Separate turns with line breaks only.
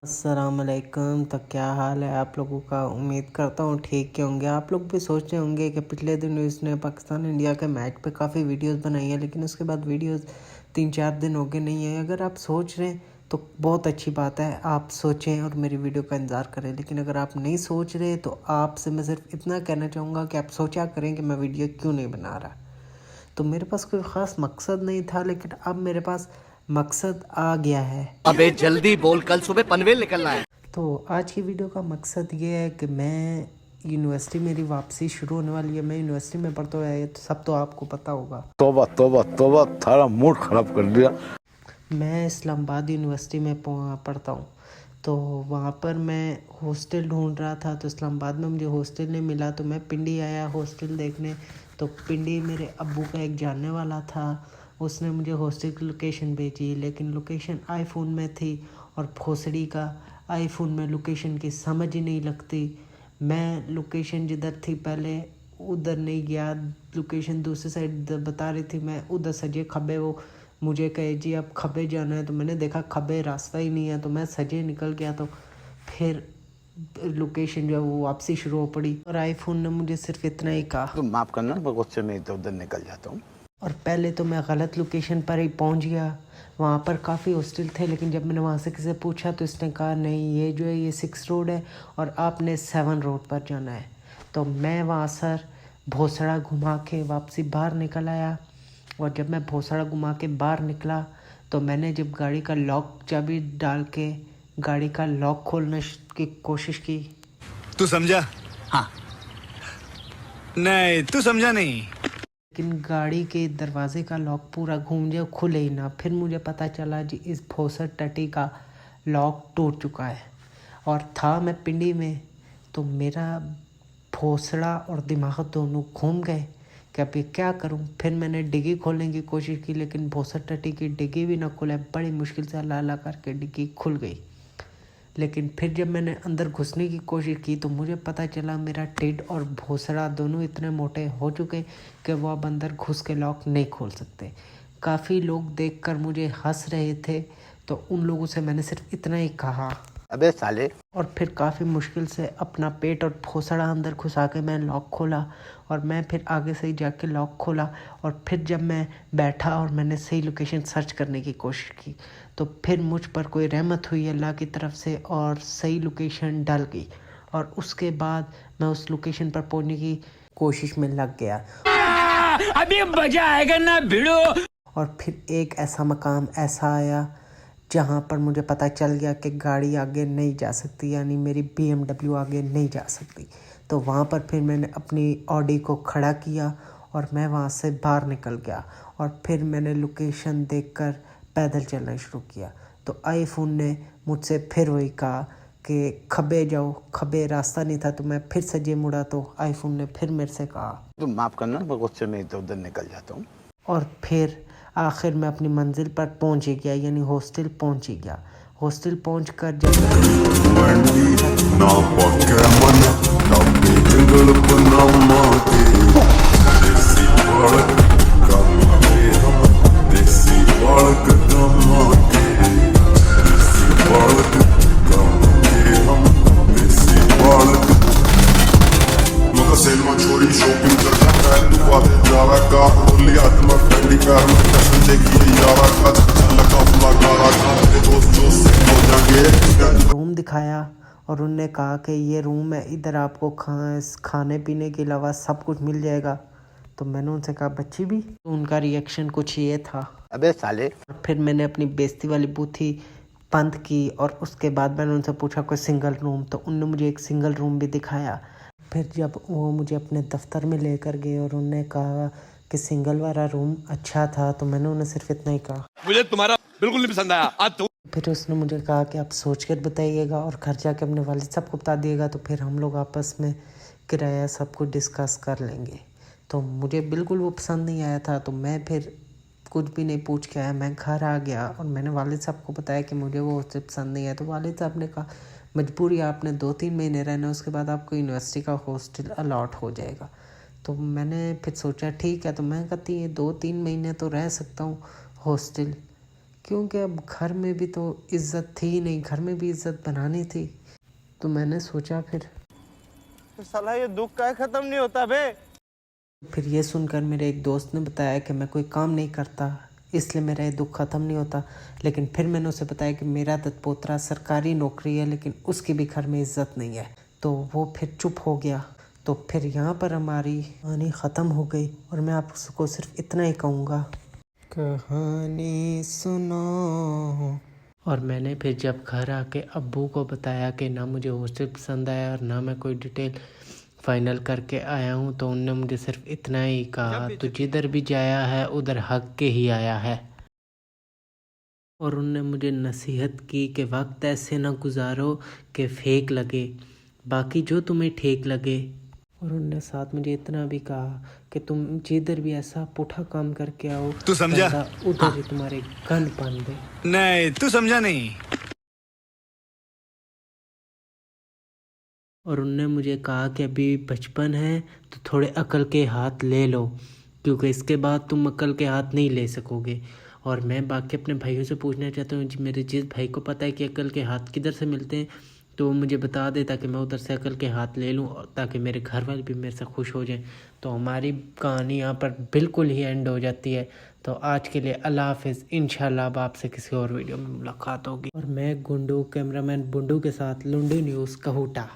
अस्सलामुअलैकुम। तो क्या हाल है आप लोगों का। उम्मीद करता हूँ ठीक ही होंगे। आप लोग भी सोच रहे होंगे कि पिछले दिनों इसने पाकिस्तान इंडिया के मैच पे काफ़ी वीडियोस बनाई है, लेकिन उसके बाद वीडियोस 3-4 दिन हो गए नहीं है। अगर आप सोच रहे हैं तो बहुत अच्छी बात है, आप सोचें और मेरी वीडियो का इंतज़ार करें। लेकिन अगर आप नहीं सोच रहे तो आपसे मैं सिर्फ इतना कहना चाहूँगा कि आप सोचा करें कि मैं वीडियो क्यों नहीं बना रहा। तो मेरे पास कोई ख़ास मकसद नहीं था, लेकिन अब मेरे पास मकसद आ गया है।
अबे जल्दी बोल, कल सुबह पनवेल निकलना है।
तो आज की वीडियो का मकसद ये है कि मैं यूनिवर्सिटी, मेरी वापसी शुरू होने वाली है। मैं यूनिवर्सिटी में पढ़ता हुआ है, तो सब तो आपको पता होगा।
तोबा तोबा तोबा, थारा मूड खराब कर दिया।
मैं इस्लामाबाद यूनिवर्सिटी में पढ़ता हूँ। तो वहाँ पर मैं हॉस्टल ढूंढ रहा था, तो इस्लामाबाद में मुझे हॉस्टल नहीं मिला, तो मैं पिंडी आया हॉस्टल देखने। तो पिंडी मेरे अब्बू का एक जानने वाला था, उसने मुझे हॉस्टल की लोकेशन भेजी, लेकिन लोकेशन आईफोन में थी और भोसड़ी का आईफोन में लोकेशन की समझ ही नहीं लगती। मैं लोकेशन जिधर थी पहले उधर नहीं गया, लोकेशन दूसरी साइड बता रही थी, मैं उधर सजे खबे, वो मुझे कहे जी अब खबे जाना है, तो मैंने देखा खबे रास्ता ही नहीं है, तो मैं सजे निकल गया। तो फिर लोकेशन जो है वो वापसी शुरू हो पड़ी और आईफोन ने मुझे सिर्फ इतना ही कहा।
तुम माफ करना, मैं गुस्से में इधर उधर निकल जाता हूँ।
और पहले तो मैं गलत लोकेशन पर ही पहुंच गया। वहाँ पर काफ़ी हॉस्टल थे, लेकिन जब मैंने वहाँ से किसी से पूछा तो इसने कहा नहीं, ये जो है ये 6 रोड है और आपने 7 रोड पर जाना है। तो मैं वहाँ सर भोसड़ा घुमा के वापसी बाहर निकल आया। और जब मैं भोसड़ा घुमा के बाहर निकला तो मैंने जब गाड़ी का लॉक चाबी डाल के गाड़ी का लॉक खोलने की कोशिश की।
तू समझा? हाँ। नहीं, तू समझा नहीं।
लेकिन गाड़ी के दरवाजे का लॉक पूरा घूम जाए, खुले ही ना। फिर मुझे पता चला जी इस भोसड़ टटी का लॉक टूट चुका है। और था मैं पिंडी में, तो मेरा भोसड़ा और दिमाग दोनों घूम गए कि अभी क्या करूं। फिर मैंने डिग्गी खोलने की कोशिश की, लेकिन भोसड़ टटी की डिग्गी भी ना खुले। बड़ी मुश्किल से अल्लाह अल्लाह करके डिग्गी खुल गई। लेकिन फिर जब मैंने अंदर घुसने की कोशिश की तो मुझे पता चला मेरा टिड और भोसड़ा दोनों इतने मोटे हो चुके कि वो अब अंदर घुस के लॉक नहीं खोल सकते। काफ़ी लोग देखकर मुझे हंस रहे थे, तो उन लोगों से मैंने सिर्फ इतना ही कहा।
अबे साले।
और फिर काफ़ी मुश्किल से अपना पेट और भोसड़ा अंदर घुसा के मैं लॉक खोला और मैं फिर आगे से ही जाके लॉक खोला। और फिर जब मैं बैठा और मैंने सही लोकेशन सर्च करने की कोशिश की तो फिर मुझ पर कोई रहमत हुई अल्लाह की तरफ से और सही लोकेशन डल गई। और उसके बाद मैं उस लोकेशन पर पहुंचने की कोशिश में लग गया।
अभी मजा आएगा ना भिड़ो।
और फिर एक ऐसा मकाम ऐसा आया जहाँ पर मुझे पता चल गया कि गाड़ी आगे नहीं जा सकती, यानी मेरी BMW आगे नहीं जा सकती। तो वहाँ पर फिर मैंने अपनी ऑडी को खड़ा किया और मैं वहाँ से बाहर निकल गया। और फिर मैंने लोकेशन देखकर पैदल चलना शुरू किया। तो आईफोन ने मुझसे फिर वही कहा कि खबे जाओ, खबे रास्ता नहीं था। तो मैं फिर सजे मुड़ा तो आईफोन ने फिर मेरे से कहा।
तुम माफ करना, मैं गुस्से में इधर उधर निकल जाता हूँ।
और फिर आखिर मैं अपनी मंजिल पर पहुंच ही गया, यानी हॉस्टल पहुंच ही गया। हॉस्टल पहुंचकर जब रूम दिखाया और उनने कहा कि ये रूम है, इधर आपको खाने पीने के अलावा सब कुछ मिल जाएगा। तो मैंने उनसे कहा बच्ची भी। तो उनका रिएक्शन कुछ ये था।
अबे साले।
और फिर मैंने अपनी बेइज्जती वाली बूथी बंद की और उसके बाद मैंने उनसे पूछा कोई सिंगल रूम, तो उनने मुझे एक सिंगल रूम भी दिखाया। फिर जब वो मुझे अपने दफ्तर में लेकर गए और उन्होंने कहा कि सिंगल वाला रूम अच्छा था, तो मैंने उन्हें सिर्फ इतना ही कहा
मुझे तुम्हारा बिल्कुल नहीं पसंद आया। आज तुम
फिर उसने मुझे कहा कि आप सोच कर बताइएगा और घर जाके अपने वालिद साहब को बता दिएगा, तो फिर हम लोग आपस में किराया सब कुछ डिस्कस कर लेंगे। तो मुझे बिल्कुल वो पसंद नहीं आया था, तो मैं फिर कुछ भी नहीं पूछ के आया, मैं घर आ गया और मैंने वालिद साहब को बताया कि मुझे वो उससे पसंद नहीं है। तो वालिद साहब ने कहा मजबूरी, आपने 2-3 महीने रहना, उसके बाद आपको यूनिवर्सिटी का हॉस्टल अलॉट हो जाएगा। तो मैंने फिर सोचा ठीक है, तो मैं कहती है 2-3 महीने तो रह सकता हूँ हॉस्टल, क्योंकि अब घर में भी तो इज्जत थी ही नहीं, घर में भी इज्जत बनानी थी। तो मैंने सोचा
साला ये दुख का खत्म नहीं होता बे।
फिर ये सुनकर मेरे एक दोस्त ने बताया कि मैं कोई काम नहीं करता इसलिए मेरा ये दुख ख़त्म नहीं होता। लेकिन फिर मैंने उसे बताया कि मेरा दत्तपोत्रा सरकारी नौकरी है लेकिन उसकी भी घर में इज्जत नहीं है। तो वो फिर चुप हो गया। तो फिर यहाँ पर हमारी कहानी ख़त्म हो गई और मैं आपको सिर्फ इतना ही कहूँगा, कहानी सुनो। और मैंने फिर जब घर आके अब्बू को बताया कि ना मुझे हॉस्टल पसंद आया और ना मैं कोई डिटेल फाइनल करके आया हूँ, तो उनने मुझे सिर्फ इतना ही कहा, तो जिधर भी जाया है उधर हक के ही आया है। और उनने मुझे नसीहत की कि वक्त ऐसे ना गुजारो कि फेक लगे, बाकी जो तुम्हें ठीक लगे। और उनने साथ मुझे इतना भी कहा कि तुम जिधर भी ऐसा पुठा काम करके आओ,
तू समझा?
उधर ही तुम्हारे गन बांध दे।
नहीं, तू समझा नहीं।
और उनने मुझे कहा कि अभी बचपन है तो थोड़े अकल के हाथ ले लो, क्योंकि इसके बाद तुम अकल के हाथ नहीं ले सकोगे। और मैं बाकी अपने भाइयों से पूछना चाहता हूँ, मेरे जिस भाई को पता है कि अकल के हाथ किधर से मिलते हैं तो वो मुझे बता दे, ताकि मैं उधर से अकल के हाथ ले लूँ और ताकि मेरे घर वाले भी मेरे से खुश हो जाएं। तो हमारी कहानी यहाँ पर बिल्कुल ही एंड हो जाती है। तो आज के लिए अल्लाह हाफिज़। इंशाल्लाह अब आपसे किसी और वीडियो में मुलाकात होगी। और मैं गुंडू कैमरामैन बुंडू के साथ लुंडी न्यूज़ कहूटा।